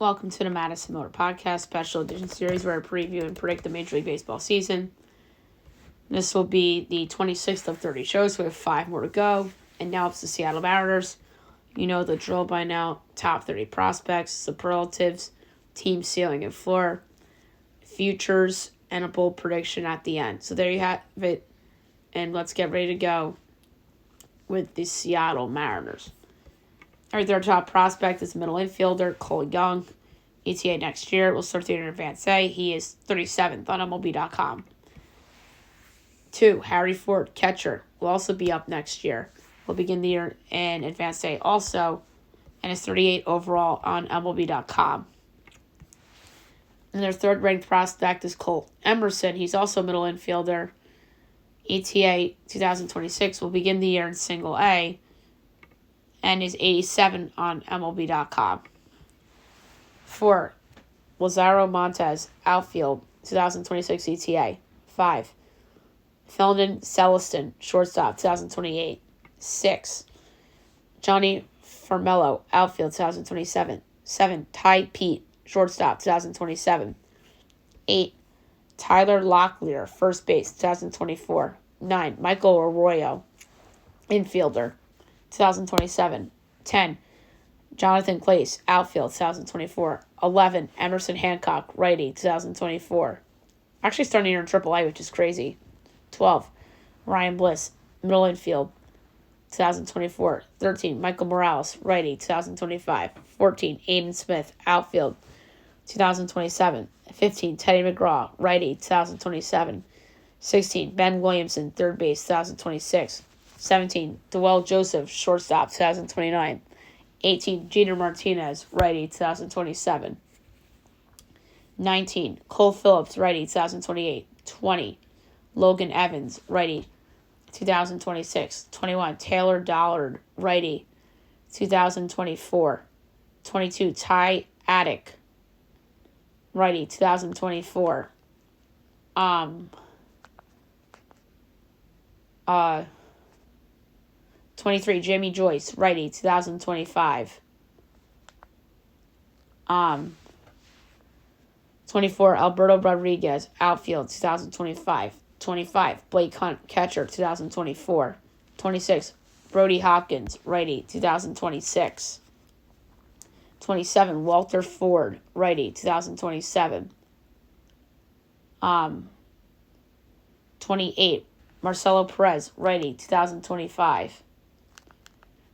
Welcome to the Madison Miller Podcast Special Edition Series where I preview and predict the Major League Baseball season. This will be the 26th of 30 shows, so we have 5 more to go. And now it's the Seattle Mariners. You know the drill by now. Top 30 prospects, superlatives, team ceiling and floor, futures, and a bold prediction at the end. So there you have it. And let's get ready to go with the Seattle Mariners. All right, their top prospect is middle infielder Cole Young. ETA next year. We'll start the year in advance A. He is 37th on MLB.com. 2. Harry Ford, catcher, will also be up next year. We'll begin the year in advance A also, and is 38 overall on MLB.com. And their third-ranked prospect is Cole Emerson. He's also middle infielder. ETA 2026 will begin the year in single A, and is 87 on MLB.com. 4. Lazaro Montes, outfield, 2026 ETA. 5. Felden Celestin, shortstop, 2028. 6. Johnny Farmello, outfield, 2027. 7. Ty Pete, shortstop, 2027. 8. Tyler Locklear, first base, 2024. 9. Michael Arroyo, infielder, 2027. 10. Jonathan Clace, outfield, 2024. 11. Emerson Hancock, righty, 2024. Actually starting here in AAA, which is crazy. 12. Ryan Bliss, middle infield, 2024. 13. Michael Morales, righty, 2025. 14. Aiden Smith, outfield, 2027. 15. Teddy McGraw, righty, 2027. 16. Ben Williamson, third base, 2026. 17. Dwell Joseph, shortstop, 2029. 18. Jeter Martinez, righty, 2027. 19. Cole Phillips, righty, 2028. 20. Logan Evans, righty, 2026. 21. Taylor Dollard, righty, 2024. 22. Ty Attic, righty, 2024. 23. Jamie Joyce, righty, 2025. 24. Alberto Rodriguez, outfield, 2025. 25. Blake Hunt, catcher, 2024. 26. Brody Hopkins, righty, 2026. 27. Walter Ford, righty, 2027. 28. Marcelo Perez, righty, 2025.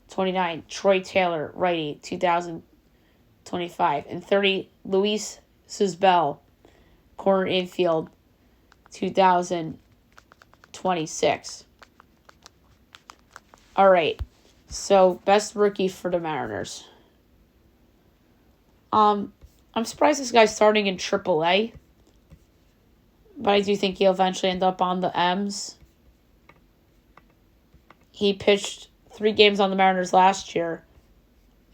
29. Troy Taylor, righty, 2025. And 30. Luis Sisbel, corner infield, 2026. All right. So, best rookie for the Mariners. I'm surprised this guy's starting in AAA, but I do think he'll eventually end up on the M's. He pitched 3 games on the Mariners last year,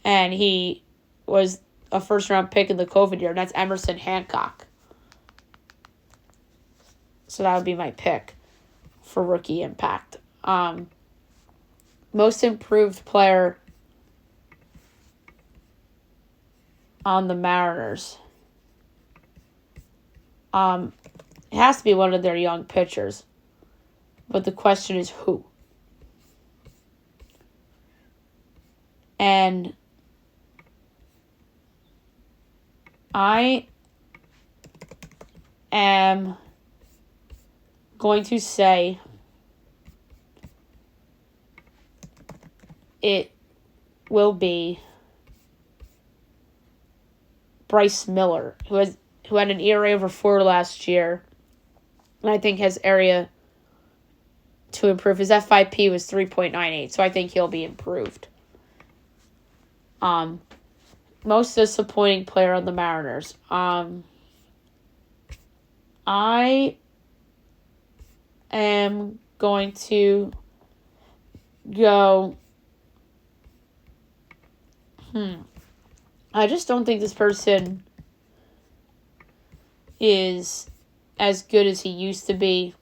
and he was a first-round pick in the COVID year, and that's Emerson Hancock. So that would be my pick for rookie impact. Most improved player on the Mariners. It has to be one of their young pitchers, but the question is who? And I am going to say it will be Bryce Miller, who had an ERA over 4 last year, and I think has area to improve. His FIP was 3.98, so I think he'll be improved. Most disappointing player on the Mariners. I am going to go. I just don't think this person is as good as he used to be.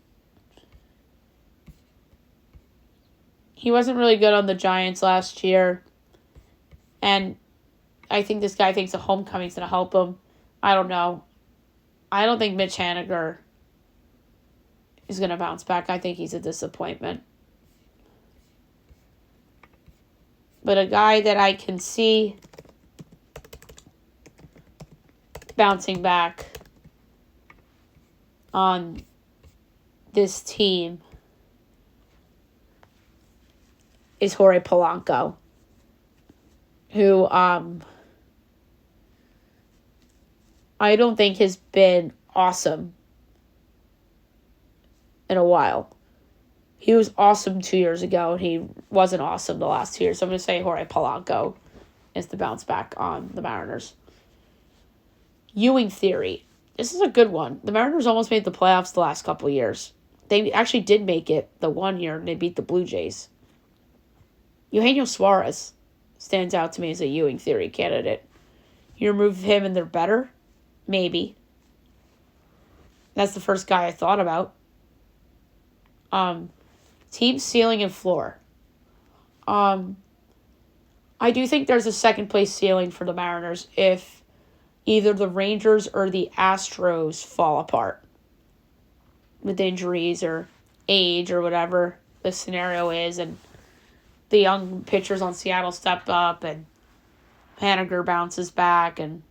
He wasn't really good on the Giants last year. And I think this guy thinks a homecoming's going to help him. I don't know. I don't think Mitch Haniger is going to bounce back. I think he's a disappointment. But a guy that I can see bouncing back on this team is Jorge Polanco, who I don't think has been awesome in a while. He was awesome 2 years ago, and he wasn't awesome the last 2 years. So I'm going to say Jorge Polanco is the bounce back on the Mariners. Ewing theory. This is a good one. The Mariners almost made the playoffs the last couple of years. They actually did make it the one year, and they beat the Blue Jays. Eugenio Suarez stands out to me as a Ewing theory candidate. You remove him and they're better? Maybe. That's the first guy I thought about. Team ceiling and floor. I do think there's a second place ceiling for the Mariners if either the Rangers or the Astros fall apart with injuries or age or whatever the scenario is, and the young pitchers on Seattle step up and Haniger bounces back and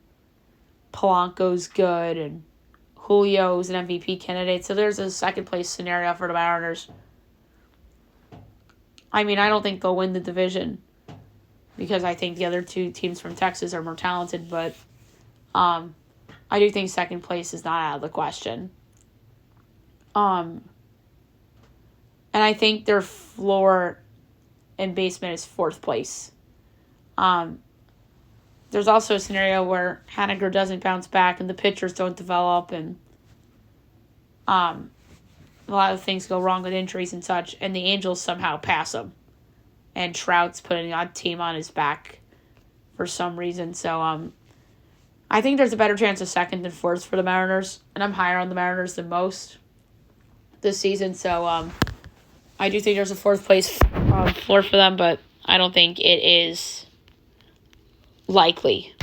Polanco's good and Julio's an MVP candidate. So there's a second place scenario for the Mariners. I mean, I don't think they'll win the division because I think the other two teams from Texas are more talented, but I do think second place is not out of the question. And I think their floor and basement is fourth place. There's also a scenario where Haniger doesn't bounce back and the pitchers don't develop, and a lot of things go wrong with injuries and such, and the Angels somehow pass them. And Trout's putting a team on his back for some reason. So I think there's a better chance of second than fourth for the Mariners, and I'm higher on the Mariners than most this season. So I do think there's a fourth place floor for them, but I don't think it is likely.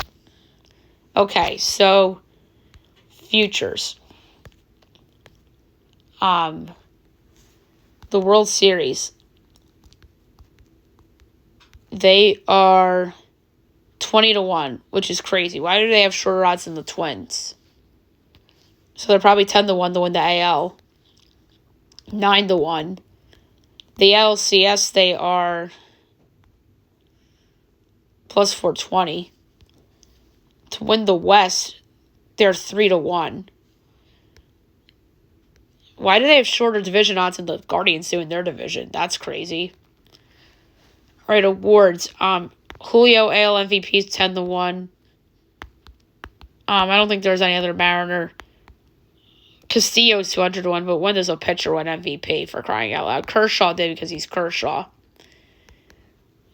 Okay, so futures. The World Series. They are 20-1, which is crazy. Why do they have shorter odds than the Twins? So they're probably 10-1 to win the AL. 9-1. The LCS, they are plus 420. To win the West, they're 3-1. Why do they have shorter division odds than the Guardians do in their division? That's crazy. All right, awards. Julio AL MVP is 10-1. I don't think there's any other Mariner. Castillo's 200-1, but when does a pitcher win MVP, for crying out loud? Kershaw did because he's Kershaw.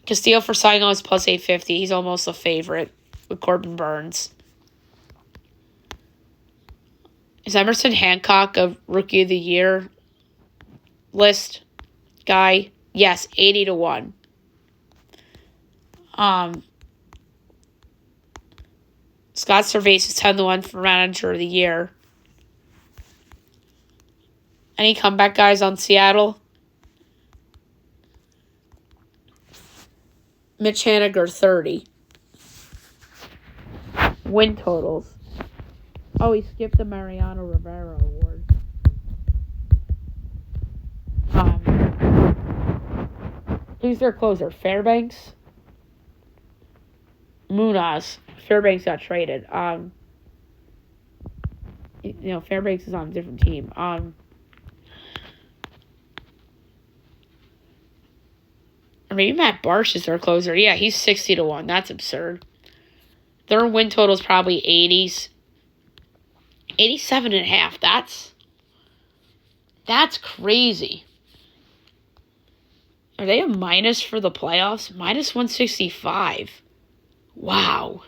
Castillo for Cy Young is plus 850. He's almost a favorite with Corbin Burns. Is Emerson Hancock a Rookie of the Year list guy? Yes, 80-1. Scott Cervais is 10-1 for Manager of the Year. Any comeback guys on Seattle? Mitch Haniger, 30. Win totals. Oh, he skipped the Mariano Rivera Award. Who's their closer? Fairbanks? Munoz. Fairbanks got traded. Fairbanks is on a different team. Or maybe Matt Barsh is their closer. Yeah, he's 60-1. That's absurd. Their win total is probably 80s. 87.5. That's crazy. Are they a minus for the playoffs? Minus 165. Wow.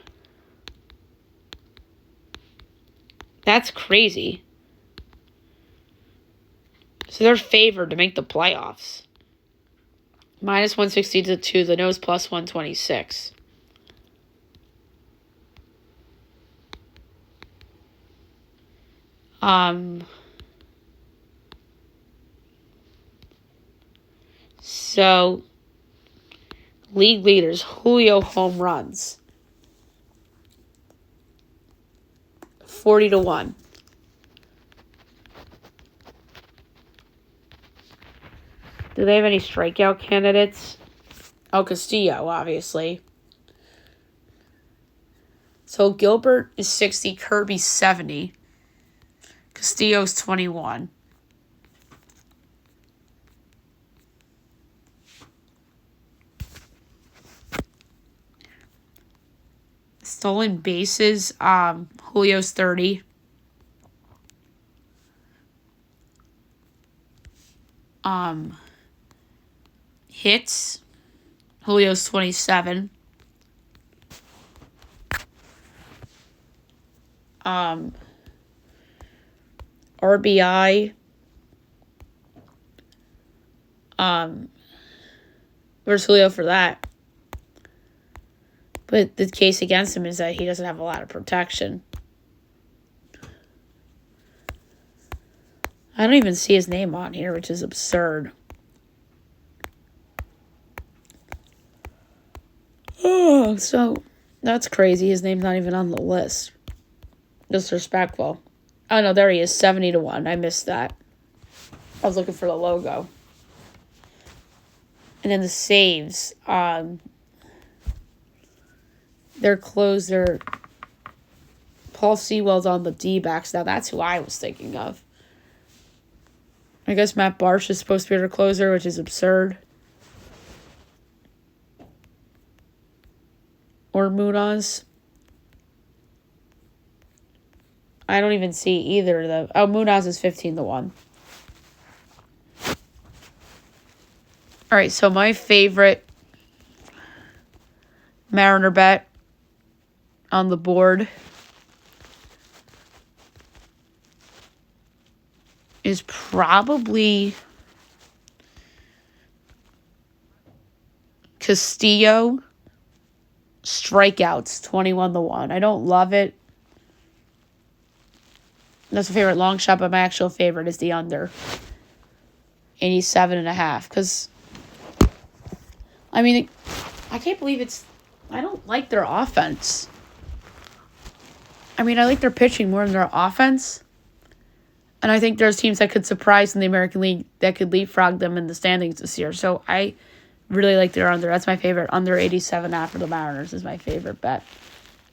That's crazy. So they're favored to make the playoffs. Minus 162. The nose plus 126. So, league leaders, Julio home runs. 40-1. Do they have any strikeout candidates? Oh, Castillo, obviously. So Gilbert is 60, Kirby's 70. Castillo's 21. Stolen bases, Julio's 30. Hits, Julio's 27. RBI, where's Julio for that? But the case against him is that he doesn't have a lot of protection. I don't even see his name on here, which is absurd. Oh, so that's crazy. His name's not even on the list. Disrespectful. Oh, no, there he is, 70-1. I missed that. I was looking for the logo. And then the saves. Their closer, Paul Sewell's on the D-backs. Now, that's who I was thinking of. I guess Matt Barsh is supposed to be their closer, which is absurd. Or Munaz. I don't even see either of them. Oh, Munaz is 15-1. All right, so my favorite Mariner bet on the board is probably Castillo strikeouts, 21-1. I don't love it. That's my favorite long shot, but my actual favorite is the under. 87.5. Because, I mean, I can't believe I don't like their offense. I mean, I like their pitching more than their offense. And I think there's teams that could surprise in the American League that could leapfrog them in the standings this year. So I really like their under. That's my favorite. Under 87.5 for the Mariners is my favorite bet.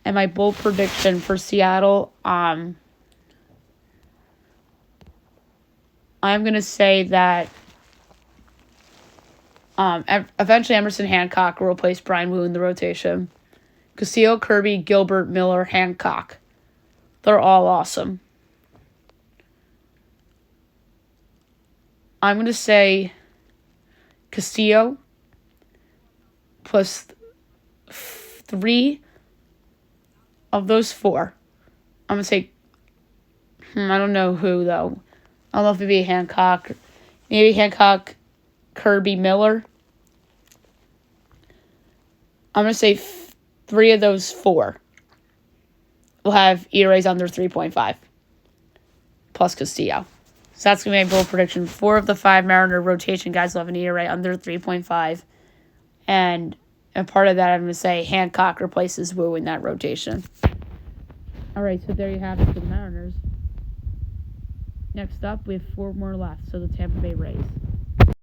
And my bold prediction for Seattle, I'm going to say that eventually Emerson Hancock will replace Brian Wu in the rotation. Castillo, Kirby, Gilbert, Miller, Hancock. They're all awesome. I'm going to say Castillo plus 3 of those 4. I'm going to say, I don't know who, though. I don't know if it'd be Hancock. Maybe Hancock, Kirby, Miller. I'm going to say 3 of those 4 will have ERAs under 3.5. Plus Castillo. So that's going to be my bold prediction. 4 of the 5 Mariner rotation guys will have an ERA under 3.5. And a part of that, I'm going to say Hancock replaces Wu in that rotation. All right, so there you have it for the Mariners. Next up, we have 4 more left, so the Tampa Bay Rays.